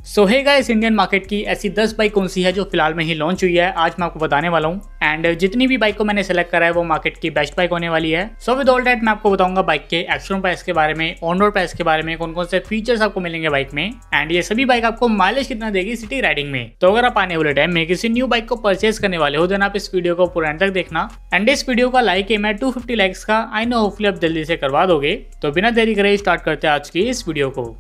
सो hey guys, Indian market की ऐसी 10 bike कौन सी है जो फिलहाल में ही लॉन्च हुई है, आज मैं आपको बताने वाला हूँ। एंड जितनी भी बाइक को मैंने सेलेक्ट करा है वो मार्केट की बेस्ट बाइक होने वाली है। सो विद ऑल दैट मैं आपको बताऊंगा बाइक के एक्चुअल प्राइस के बारे में, ऑन रोड प्राइस के बारे में, कौन कौन से फीचर्स आपको मिलेंगे बाइक में, एंड ये सभी बाइक आपको माइलेज कितना देगी सिटी राइडिंग में। तो अगर आप आने वाले टाइम में किसी न्यू बाइक को परचेज करने वाले हो देन आप इस वीडियो को पूरा एंड तक देखना। एंड इस वीडियो का लाइक एम है 250 लाइक्स का। आई नो होपफुली आप जल्दी से करवा दोगे। तो बिना देरी करे स्टार्ट करते हैं आज की इस वीडियो को।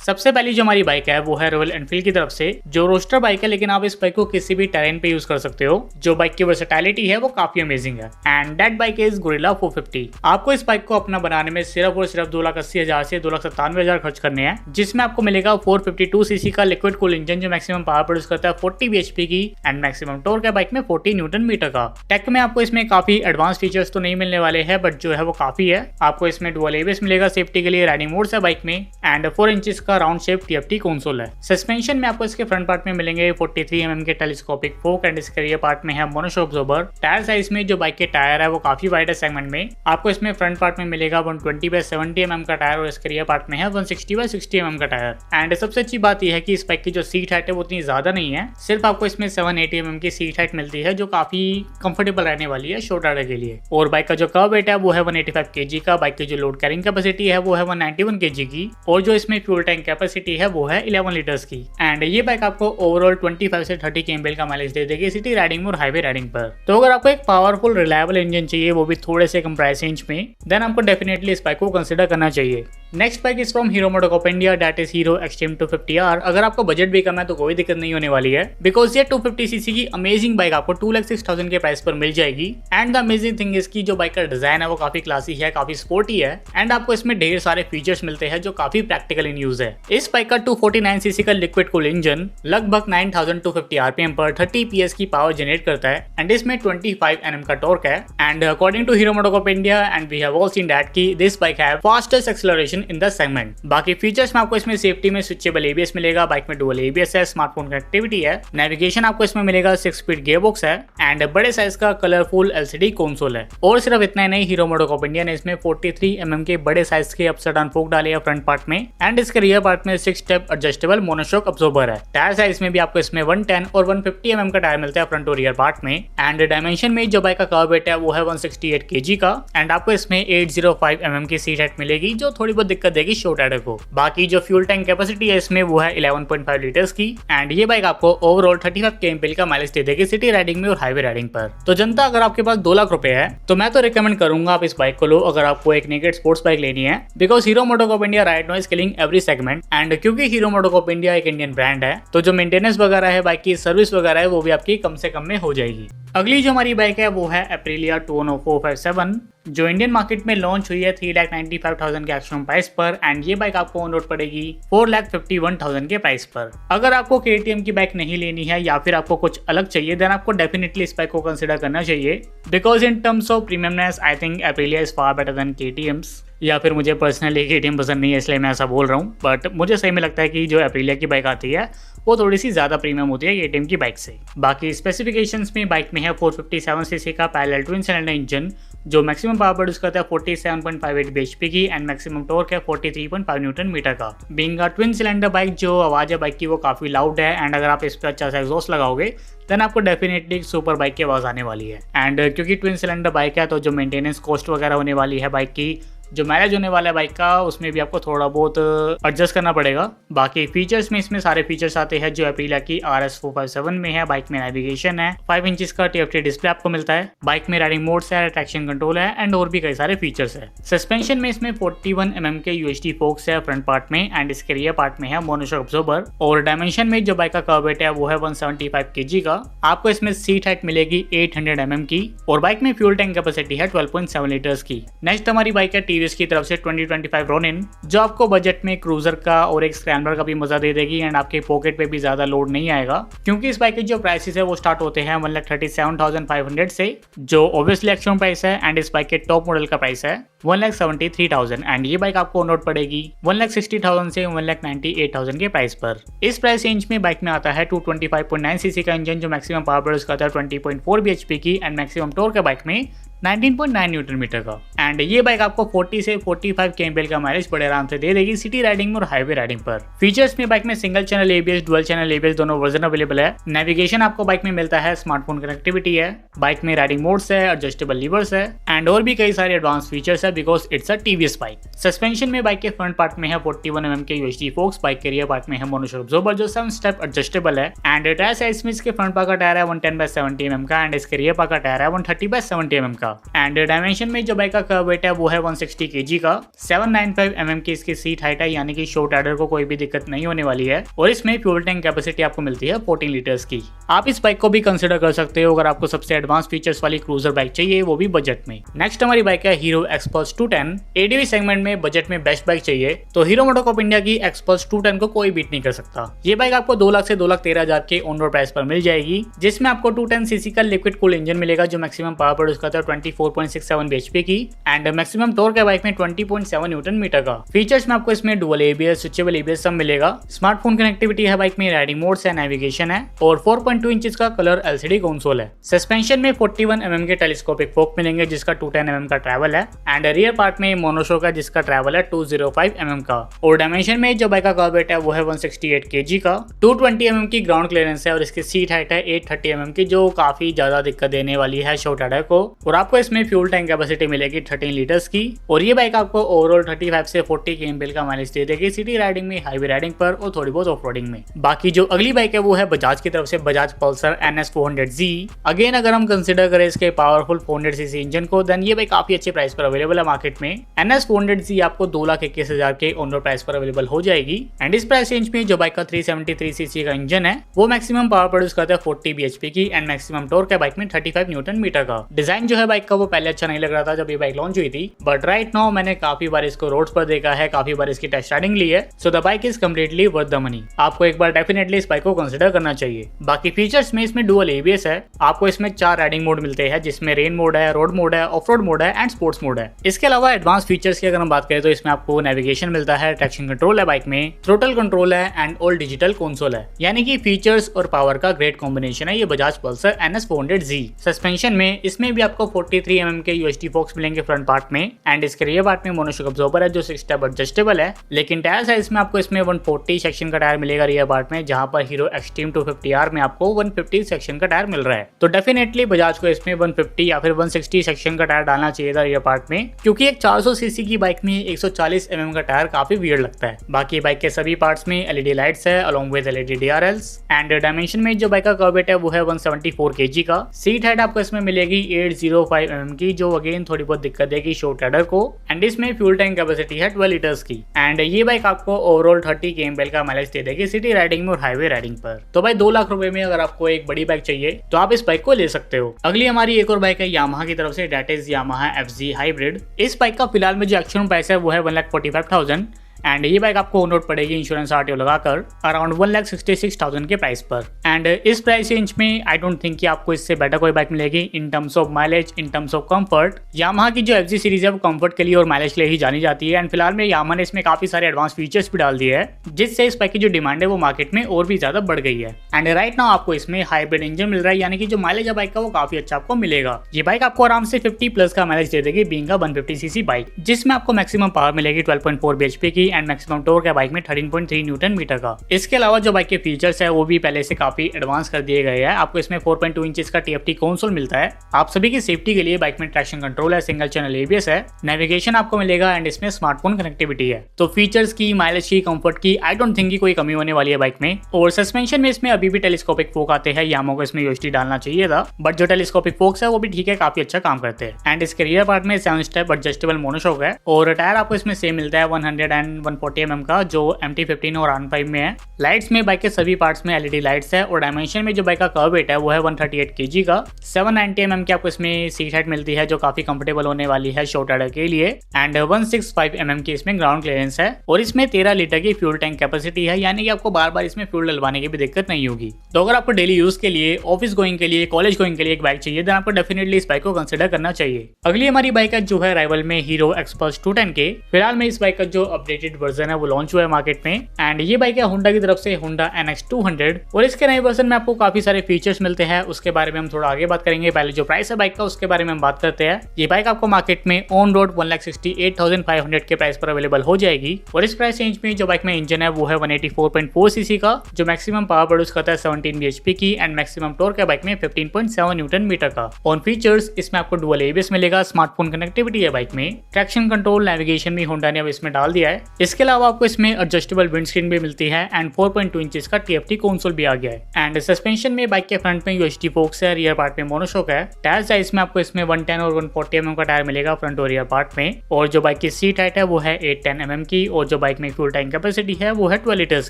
सबसे पहली जो हमारी बाइक है वो है रॉयल एनफील्ड की तरफ से, जो रोस्टर बाइक है, लेकिन आप इस बाइक को किसी भी टेरेन पे यूज कर सकते हो। जो बाइक की वर्सेटैलिटी है वो काफी अमेजिंग है। And that bike is gorilla 450। आपको इस बाइक को अपना बनाने में सिर्फ और सिर्फ 2,80,000 से 2,97,000 खर्च करने हैं, जिसमें आपको मिलेगा 452 सीसी का लिक्विड कूल इंजन जो मैक्सिमम पावर प्रोड्यूस करता है 40 bhp की, एंड मैक्सिमम टॉर्क है बाइक में 40 न्यूटन मीटर का। टेक में आपको इसमें काफी एडवांस फीचर्स तो नहीं मिलने वाले हैं, बट जो है वो काफी है। आपको इसमें डुअल एबीएस मिलेगा सेफ्टी के लिए, राइडिंग मोड्स है बाइक में, एंड 4 इंचेस का राउंड शेप टीएफटी कंसोल है। सस्पेंशन में आपको इसके फ्रंट पार्ट में मिलेंगे 43 mm के टेलीस्कोपिक फोक, एंड इसके रियर पार्ट में है मोनोशॉक अब्जॉर्बर। टायर साइज में जो बाइक के टायर है वो काफी वाइड है सेगमेंट में। आपको इसमें फ्रंट पार्ट में मिलेगा 120/70 mm का टायर, और इसके रियर पार्ट में है 160/60 mm का टायर। एंड सबसे अच्छी बात यह है कि इस बाइक की जो सीट हाइट है वो उतनी ज्यादा नहीं है, सिर्फ आपको इसमें 780 mm की सीट हाइट मिलती है, जो काफी कंफर्टेबल रहने वाली है शॉर्ट राइडर के लिए। और बाइक का जो कर्व वेट है वो है 185 kg का। बाइक की जो लोड कैरिंग कैपेसिटी है वो है 191 kg की, और जो इसमें फ्यूल टैंक कैपेसिटी है वो है 11 लीटर्स की। एंड ये बाइक आपको ओवरऑल 25 से 30 kml का माइलेज दे देगी सिटी राइडिंग और हाईवे राइडिंग पर। तो अगर आपको एक पावरफुल रिलायबल इंजन चाहिए, वो भी थोड़े से कम प्राइस रेंज में, देन आपको डेफिनेटली इस बाइक को कंसिडर करना चाहिए। Next bike is from hero MotoCorp India, that is hero extreme 250R। अगर आपको बजट भी कम है तो कोई दिक्कत नहीं होने वाली है, बिकॉज ये 250cc की अमेजिंग बाइक आपको 2,06,000 के प्राइस पर मिल जाएगी। एंड द अमेजिंग थिंग इसकी जो बाइक का डिजाइन है वो काफी क्लासी है, काफी स्पोर्टी है, एंड आपको इसमें ढेर सारे फीचर्स मिलते हैं जो काफी प्रैक्टिकल इन यूज है। इस बाइक का 249cc का लिक्विड कूल इंजन लगभग 9,250 RPM पर 30 PS की पावर जनरेट करता है, एंड इसमें 25 Nm का टॉर्क है। And according to Hero MotoCorp India, and we have all seen that कि this bike have fastest acceleration in the segment. बाकी फीचर्स में आपको इसमें सेफ्टी में स्विचेबल एबीएस मिलेगा, बाइक में डुअल एबीएस है, स्मार्टफोन कनेक्टिविटी है, नेविगेशन आपको इसमें मिलेगा 6 स्पीड गियरबॉक्स है, एंड बड़े साइज का कलरफुल एलसीडी कंसोल है। और सिर्फ इतना ही नहीं, हीरो मोटोकॉर्प इंडिया ने इसमें 43 mm के बड़े साइज के अपसाइड डाउन फोक डाले हैं फ्रंट पार्ट में, एंड इसके रियर पार्ट में 6 स्टेप एडजस्टेबल मोनोशॉक अब्जॉर्बर है। टायर साइज में भी आपको इसमें 110 और 150 mm का टायर मिलता है फ्रंट और रियर पार्ट में। एंड डायमेंशन में जो बाइक का कर्व वेट है वो है 168 kg का, एंड आपको इसमें 805 mm की सीट हाइट मिलेगी, जो थोड़ी बहुत दिक्कत देगी शॉर्ट राइडर को। बाकी जो फ्यूल टैंक कैपेसिटी है इसमें वो है 11.5 लीटर्स की, एंड ये बाइक आपको ओवरऑल 35 kml का माइलेज दे देगी सिटी राइडिंग में और हाईवे राइडिंग पर। तो जनता, अगर आपके पास 2 लाख रुपए है तो मैं तो रिकमेंड करूंगा आप इस बाइक को लो, अगर आपको एक नेकेड स्पोर्ट्स बाइक लेनी है, because hero MotoCorp India right now is killing every segment. And क्योंकि हीरो मोटोकॉर्प इंडिया एक इंडियन ब्रांड है, तो जो मेंटेनेंस वगैरह है, बाइक की सर्विस वगैरह है, वो भी आपकी कम से कम में हो जाएगी। अगली जो हमारी बाइक है वो है एप्रिलिया 210-457, जो इंडियन मार्केट में लॉन्च हुई है 3,95,000 के एक्चुअल प्राइस पर, एंड ये बाइक आपको ऑन रोड पड़ेगी 4,51,000 के प्राइस पर। अगर आपको केटीएम की बाइक नहीं लेनी है या फिर आपको कुछ अलग चाहिए, देन आपको डेफिनेटली इस बाइक को कंसिडर करना चाहिए, because in terms of premiumness I think Aprilia is far better than KTMs. या फिर मुझे पर्सनली केटीएम पसंद नहीं है इसलिए मैं ऐसा बोल रहा हूँ, बट मुझे सही में लगता है कि जो एप्रिलिया की बाइक आती है वो थोड़ी सी ज़्यादा प्रीमियम होती है केटीएम की बाइक से। बाकी स्पेसिफिकेशंस में बाइक में है 457cc का पैरेलल ट्विन सिलेंडर इंजन, जो मैक्सिमम पावर प्रोड्यूस करता है 47.58 bhp की, एंड मैक्सिमम टॉर्क है 43.5 न्यूटन मीटर का। Being a twin cylinder bike, जो आवाज़ है बाइक की वो काफ़ी लाउड है, एंड अगर आप इस पर अच्छा सा एग्जॉस्ट लगाओगे देन आपको डेफिनेटली सुपर बाइक की आवाज़ आने वाली है। एंड क्योंकि ट्विन सिलेंडर बाइक है तो जो मेंटेनेंस कॉस्ट वगैरह होने वाली है बाइक की, जो माइलेज होने वाला है बाइक का, उसमें भी आपको थोड़ा बहुत एडजस्ट करना पड़ेगा। बाकी फीचर्स में इसमें सारे फीचर्स आते हैं जो एप्रिलिया की RS457 में है। बाइक में नेविगेशन है, 5 इंचेस का TFT डिस्प्ले आपको मिलता है, बाइक में राइडिंग मोड्स है, ट्रैक्शन कंट्रोल है, एंड और भी कई सारे फीचर्स है। सस्पेंशन में इसमें 41 mm के UHT फोक्स है फ्रंट पार्ट में, एंड इसके रियर पार्ट में है मोनोशॉक अब्जॉर्बर। और डायमेंशन में जो बाइक का कर्व वेट है वो है 175 kg का। आपको इसमें सीट हाइट मिलेगी 800 mm की, और बाइक में फ्यूल टैंक कैपेसिटी है 12.7 लीटर्स की। नेक्स्ट हमारी बाइक है टीवीएस की तरफ से 2025 रोनिन, जो आपको बजट में क्रूजर का और एक स्क्रैम्बलर का भी मजा दे देगी, एंड आपके पॉकेट पे भी ज्यादा लोड नहीं आएगा, क्योंकि इस बाइक के जो प्राइसेस है वो स्टार्ट होते हैं 1,37,500 से, जो ऑब्वियसली एक्चुअल प्राइस है, एंड इस बाइक के टॉप मॉडल का प्राइस है 1,73,000, एंड ये बाइक आपको ऑन रोड पड़ेगी 1,60,000 से 1,98,000 के प्राइस पर। इस प्राइस रेंज में बाइक में आता है 225.9 सीसी का इंजन, जो मैक्सिमम पावर प्रोड्यूस करता है 20.4 bhp की, एंड मैक्सिमम टॉर्क है बाइक में 19.9 न्यूटन मीटर का। एंड ये बाइक आपको 40 से 45 kmpl का माइलेज बड़े आराम से दे देगी सिटी राइडिंग में और हाईवे राइडिंग पर। फीचर्स में बाइक में single channel ABS, dual channel ABS दोनों वर्जन अवेलेबल है। नेविगेशन आपको बाइक में मिलता है, स्मार्टफोन कनेक्टिविटी है, बाइक में राइडिंग मोड्स है, एडजस्टेबल लीवर्स है एंड और भी कई सारे एडवांस फीचर्स है because it's a TVS bike. Suspension में बाइक के फ्रंट पार्ट में है 41 mm के यूएसडी फोक्स, बाइक के रियर पार्ट में है मोनोशॉक अब्जॉर्बर जो 7 स्टेप एडजस्टेबल है। एंड टायर साइज में इसके फ्रंट पार्ट का टायर है 110/70 mm का एंड इसके रियर पार्ट का टायर है 130/70 mm का। एंड डायमेंशन में जो बाइक का कर्व वेट है वो है 160 kg का। 795 mm की इसकी सीट हाइट है, यानी कि शॉर्ट राइडर को कोई भी दिक्कत नहीं होने वाली है। और इसमें फ्यूल टैंक कैपेसिटी आपको मिलती है 14 लीटर्स की। आप इस बाइक को भी कंसिडर कर सकते हो अगर आपको सबसे एडवांस फीचर्स वाली क्रूजर बाइक चाहिए, वो भी बजट में। नेक्स्ट हमारी बाइक है हीरो एक्सपल्स 210। एडीवी सेगमेंट में बजट में बेस्ट बाइक चाहिए तो हीरो मोटोकॉर्प इंडिया की एक्सपल्स 210 को कोई बीट नहीं कर सकता। ये बाइक आपको 2 लाख से 2,13,000 के ऑन रोड प्राइस पर मिल जाएगी, जिसमें आपको 210 सीसी का लिक्विड कूल इंजन मिलेगा जो मैक्सिमम पावर प्रोड्यूस करता है 24.67 bhp की एंड मैक्सिमम टॉर्क है बाइक में 20.7 न्यूटन मीटर का। फीचर्स में आपको इसमें डुअल एबीएस, स्विचेबल एबीएस सब मिलेगा। स्मार्टफोन कनेक्टिविटी है बाइक में, राइडिंग मोड्स है, नेविगेशन है और 4.2 इंचेस का कलर एलसीडी कंसोल है। सस्पेंशन में 41 mm के टेलीस्कोपिक फोक मिलेंगे जिसका 210 mm का ट्रैवल है एंड रियर पार्ट में मोनोशॉक है जिसका ट्रैवल है 205 mm का। और डायमेंशन में जो बाइक का कर्व वेट है वो है 168 kg का। 220 mm की ग्राउंड क्लियरेंस है और इसकी सीट हाइट है 830 mm की जो काफी ज्यादा दिक्कत देने वाली है शॉर्ट राइडर को। और आपको इसमें फ्यूल टैंक कैपेसिटी मिलेगी 13 लीटर्स की और ये बाइक आपको ओवरऑल 35 से 40 kmpl का माइलेज दे देगी सिटी राइडिंग में, हाईवे राइडिंग पर और थोड़ी बहुत ऑफ रोडिंग में। बाकी जो अगली बाइक है वो है बजाज की तरफ से Bajaj Pulsar NS 400Z। Again अगर हम कंसिडर करें इसके पावरफुल 400cc इंजन को देन ये बाइक काफी अच्छे प्राइस पर अवेलेबल है मार्केट में। NS 400Z आपको 2,21,000 के ऑन रोड प्राइस पर अवेलेबल हो जाएगी एंड इस प्राइस रेंज में जो बाइक का 373cc का इंजन है वो मैक्सिमम पावर प्रोड्यूस करता है 40 bhp की एंड मैक्सिमम टॉर्क है बाइक में 35 न्यूटन मीटर का। डिजाइन जो है बाइक का वो पहले अच्छा नहीं लग रहा था जब ये बाइक लॉन्च हुई थी, बट राइट नाउ मैंने काफी बार इसको रोड्स पर देखा है, काफी बार इसकी टेस्ट राइडिंग ली है, so the bike is completely worth the money. आपको एक बार डेफिनेटली इस बाइक को कंसिडर करना चाहिए। बाकी फीचर्स में इसमें डुअल एबीएस है, आपको इसमें 4 राइडिंग मोड मिलते हैं जिसमें रेन मोड है, रोड मोड है, ऑफ रोड मोड है एंड स्पोर्ट्स मोड है। इसके अलावा एडवांस फीचर्स की अगर हम बात करें तो इसमें आपको नेविगेशन मिलता है, ट्रैक्शन कंट्रोल है बाइक में, थ्रोटल कंट्रोल है एंड ऑल डिजिटल कंसोल है, यानी कि फीचर्स और पावर का ग्रेट कॉम्बिनेशन है ये Bajaj Pulsar NS 400Z। Suspension में इसमें भी आपको 43 mm के यूएसडी फोक्स मिलेंगे फ्रंट पार्ट में एंड इसके रियर पार्ट में मोनोशॉक अब्जॉर्बर है जो 6 स्टेप एडजस्टेबल है। लेकिन टायर साइज में आपको इसमें 140 सेक्शन का टायर मिलेगा रियर पार्ट में, जहां पर हीरो एक्सट्रीम 250R में आपको 150 सेक्शन का टायर मिल रहा है। तो डेफिनेटली बजाज को इसमें 150 या फिर 160 सेक्शन का टायर डालना चाहिए था रियर पार्ट में, क्योंकि एक 400cc की बाइक में 140 mm का टायर काफी वियर्ड लगता है। बाकी बाइक के सभी पार्ट्स में एलईडी लाइट्स है along with LED DRLs and dimension में जो बाइक का कर्व वेट है वो है 174 kg का। सीट हाइट आपको इसमें मिलेगी 805 mm की जो अगेन थोड़ी बहुत दिक्कत देगी शॉर्ट राइडर को एंड इसमें फ्यूल टैंक कैपेसिटी है 12 लीटर्स की एंड ये बाइक आपको ओवरऑल 30 kmpl का माइलेज दे देगी सिटी राइडिंग में और हाईवे राइडिंग पर। तो भाई 2 लाख रुपए में अगर आपको एक बड़ी बाइक चाहिए तो आप इस बाइक को ले सकते हो। अगली हमारी एक और बाइक है यामाहा की तरफ से, that is Yamaha FZ hybrid. इस बाइक का फिलहाल में जो एक्चुअल प्राइस है वो है 1,45,000 एंड ये बाइक आपको ऑन रोड पड़ेगी इंश्योरेंस RTO लगाकर अराउंड 1,66,000 के प्राइस पर। एंड इस प्राइस रेंज में आई डोंट थिंक कि आपको इससे बेटर कोई बाइक मिलेगी इन terms of mileage, in terms of comfort. Yamaha की जो FZ सीरीज है वो कंफर्ट के लिए और माइलेज के लिए ही जानी जाती है एंड फिलहाल में यामाहा ने इसमें काफी सारे एडवांस फीचर्स भी डाल दिए हैं जिससे इस बाइक की जो डिमांड है वो मार्केट में और भी ज्यादा बढ़ गई है। एंड राइट नाउ आपको इसमें हाइब्रिड इंजन मिल रहा है, यानी कि जो माइलेज है बाइक का वो काफी अच्छा आपको मिलेगा। ये बाइक आपको आराम से 50+ का माइलेज दे देगी बीइंग अ 150cc बाइक, जिसमें आपको मैक्सिमम पावर मिलेगी 12.4 bhp की एंड मैक्सिमम टॉर्क बाइक में 13.3 न्यूटन मीटर का। इसके अलावा जो बाइक के फीचर्स है वो भी पहले से काफी एडवांस कर दिए गए हैं। आपको इसमें 4.2 इंचेस का TFT कंसोल मिलता है। आप सभी की सेफ्टी के लिए बाइक में ट्रैक्शन कंट्रोल है, सिंगल चैनल ABS है, नेविगेशन आपको मिलेगा एंड इसमें स्मार्टफोन कनेक्टिविटी है। तो फीचर्स की, माइलेज की, कंफर्ट की आई डोंट थिंक की कोई कमी होने वाली है बाइक में। और सस्पेंशन में इसमें अभी भी टेलीस्कोपिक फोक आते हैं, यामाहा को इसमें UHD डालना चाहिए था, बट जो टेलीस्कोपिक फोक्स है वो भी ठीक है, काफी अच्छा काम करते हैं। एंड इसके रियर पार्ट में 7 स्टेप एडजस्टेबल मोनोशॉक है और टायर आपको इसमें सेम मिलता है 100 एंड 140 mm का जो MT-15 और R5 में है। लाइट्स में बाइक के सभी पार्ट्स में एलईडी लाइट्स है और डायमेंशन में जो बाइक का कर्व वेट है वो है 138 kg का। 790 mm की आपको इसमें सीट हाइट मिलती है जो काफी कंफर्टेबल होने वाली है शॉर्ट राइडर के लिए एंड 165 mm की इसमें ग्राउंड क्लियरेंस है और इसमें 13 लीटर की फ्यूल टैंक कैपेसिटी है, यानी कि आपको बार बार इसमें फ्यूल डलवाने की भी दिक्कत नहीं होगी। तो अगर आपको डेली यूज के लिए, ऑफिस गोइंग के लिए, कॉलेज गोइंग के लिए एक बाइक चाहिए तो आपको डेफिनेटली इस बाइक को कंसिडर करना चाहिए। अगली हमारी बाइक है जो है राइवल में हीरो एक्सपल्स 210 के। फिलहाल में इस बाइक का जो अपडेटेड अपडेटेड वर्जन है वो लॉन्च हुआ है मार्केट में। एंड ये बाइक है होंडा की तरफ से, होंडा NX200, और इसके नए वर्जन में आपको काफी सारे फीचर्स मिलते हैं। उसके बारे में हम थोड़ा आगे बात करेंगे। पहले जो प्राइस है बाइक का उसके बारे में हम बात करते हैं। ये बाइक आपको मार्केट में ऑन रोड 1,68,500 के प्राइस पर अवेलेबल हो जाएगी। और इस प्राइस रेंज में जो बाइक में इंजन है वो है 184.4 सीसी का, जो मैक्सिमम पावर प्रोड्यूस करता है 17 bhp की, एंड मैक्सिमम टॉर्क है बाइक में 15.7 न्यूटन मीटर का। ऑन फीचर्स इसमें आपको डुअल ABS मिलेगा, स्मार्टफोन कनेक्टिविटी है बाइक में, ट्रैक्शन कंट्रोल, नेविगेशन भी होंडा ने अब इसमें डाल दिया है। इसके अलावा आपको इसमें एडजस्टेबल विंडस्क्रीन भी मिलती है एंड 4.2 इंचेस का TFT कंसोल भी आ गया है। एंड सस्पेंशन में बाइक के फ्रंट में UHT फोक्स है, रियर पार्ट में मोनोशॉक है। टायर साइज में आपको इसमें 110 और 140 mm का टायर मिलेगा फ्रंट और रियर पार्ट में। और जो बाइक की सीट हाइट है वो है 810 mm की, और जो बाइक में फ्यूल टैंक कैपेसिटी है वो है 12 लीटर्स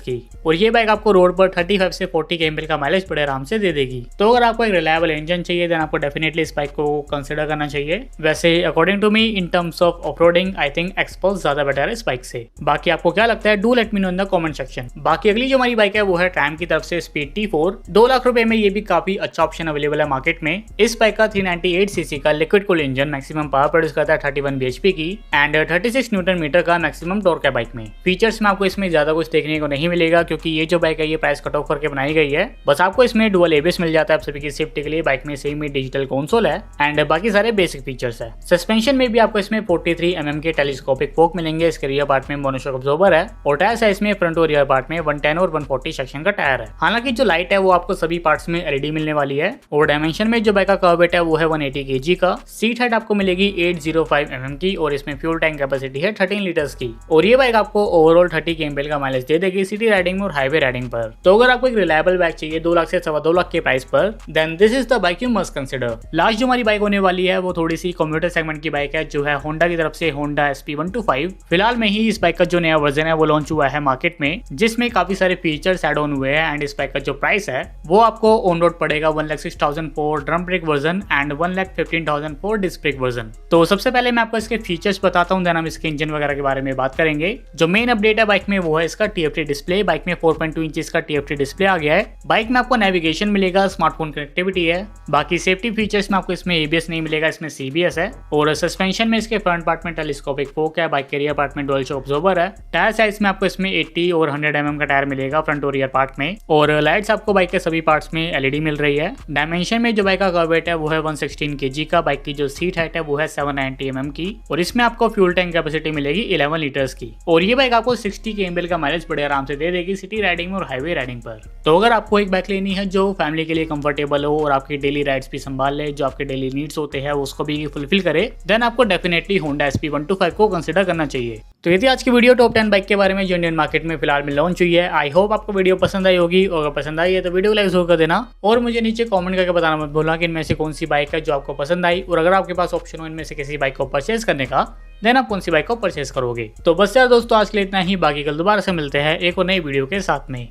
की। और ये बाइक आपको रोड पर 35 से 40 km का माइलेज बड़े आराम से दे देगी। तो अगर आपको एक रिलायबल इंजन चाहिए देन आपको डेफिनेटली इस बाइक को कंसिडर करना चाहिए। वैसे according to me in terms of offroading I think Xpulse ज्यादा बेटर है इस बाइक से। बाकी आपको क्या लगता है, do let me know in the comment section. बाकी अगली जो हमारी बाइक है वो है ट्रैम की तरफ से स्पीड T4। 2 लाख रुपए में ये भी काफी अच्छा ऑप्शन अवेलेबल है मार्केट में। इस बाइक का 398 सीसी का liquid cooled engine maximum power produce करता है 31 bhp की, एंड 36 न्यूटन मीटर का मैक्सिमम टॉर्क है बाइक में। फीचर्स में आपको इसमें ज्यादा कुछ देखने को नहीं मिलेगा, क्योंकि ये जो बाइक है ये प्राइस कट ऑफ करके बनाई गई है। बस आपको इसमें डुअल ABS मिल जाता है आप सभी की सेफ्टी के लिए। बाइक में सेम ही डिजिटल कंसोल है एंड बाकी सारे बेसिक फीचर्स है। सस्पेंशन में भी आपको इसमें 43 mm के टेलीस्कोपिक फोक मिलेंगे। इसके रियर पार्ट में मोनोशॉक अब्जॉर्बर है, और टायर साइज में फ्रंट और रियर पार्ट में 110 और 140 सेक्शन का टायर है। हालांकि जो लाइट है वो आपको सभी पार्ट्स में LED मिलने वाली है। और डायमेंशन में जो बाइक का कर्व वेट है वो है 180 kg का। सीट हाइट आपको मिलेगी 805 mm की, और इसमें फ्यूल टैंक कैपेसिटी है 13 लीटर्स की। और ये बाइक आपको ओवरऑल 30 kmpl का माइलेज दे देगी सिटी राइडिंग में और हाईवे राइडिंग पर। तो अगर आपको एक रिलायबल बाइक चाहिए 2 लाख से 2.25 लाख के प्राइस पर, then this is the bike you must consider. Last जो हमारी बाइक होने वाली है वो थोड़ी सी कम्यूटर सेगमेंट की बाइक है, जो है होंडा की तरफ से होंडा SP125। फिलहाल में ही इस बाइक का जो नया वर्जन है वो लॉन्च हुआ है मार्केट में, जिसमें काफी सारे फीचर्स एड ऑन हुए हैं। एंड इस बाइक का जो प्राइस है वो आपको ऑन रोड पड़ेगा 1,06,000 for drum brake version and 1,15,000 for disc brake version. तो सबसे पहले मैं आपको इसके फीचर्स बताता हूँ, देन हम इसके इंजन वगैरह के बारे में बात करेंगे। जो मेन अपडेट है बाइक में वो है इसका TFT डिस्प्ले। बाइक में 4.2 इंचेस का TFT डिस्प्ले आ गया है। बाइक में आपको नेविगेशन मिलेगा, स्मार्टफोन कनेक्टिविटी है। बाकी सेफ्टी फीचर्स में आपको इसमें ABS नहीं मिलेगा, इसमें CBS है। और सस्पेंशन में इसके फ्रंट पार्ट में टेलीस्कोपिक फोक है, बाइक के रियर पार्ट में डुअल शॉक अब्जॉर्बर है। टायर साइज में आपको इसमें 80 और 100 mm का टायर मिलेगा फ्रंट और रियर पार्ट में। और लाइट्स आपको बाइक के सभी पार्ट्स में LED मिल रही है। डायमेंशन में जो बाइक का कर्व वेट है वो है 116 kg का। बाइक की जो सीट हाइट है वो है 790 mm की, और इसमें आपको फ्यूल टैंक कैपेसिटी मिलेगी 11 लीटर्स की। और ये बाइक आपको 60 kmpl का माइलेज बड़े आराम से दे देगी सिटी राइडिंग में और हाईवे राइडिंग पर। तो अगर आपको एक बाइक लेनी है जो फैमिली के लिए कंफर्टेबल हो और आपकी डेली राइड्स भी संभाल ले, जो आपके डेली नीड्स होते हैं उसको भी फुलफिल करे, देन आपको डेफिनेटली होंडा SP125 को कंसिडर करना चाहिए। तो ये थी आज की वीडियो टॉप 10 बाइक के बारे में जो इंडियन मार्केट में फिलहाल में लॉन्च हुई है। आई होप आपको वीडियो पसंद आई होगी, और अगर पसंद आई है तो वीडियो को लाइक जरूर कर देना, और मुझे नीचे कमेंट करके बताना मत भूलना कि इनमें से कौन सी बाइक है जो आपको पसंद आई। और अगर आपके पास ऑप्शन हो इनमें से किसी बाइक को परचेज करने का, देन आप कौन सी बाइक को परचेज करोगे। तो बस यार दोस्तों आज के लिए इतना ही। बाकी कल दोबारा से मिलते हैं एक और नई वीडियो के साथ में।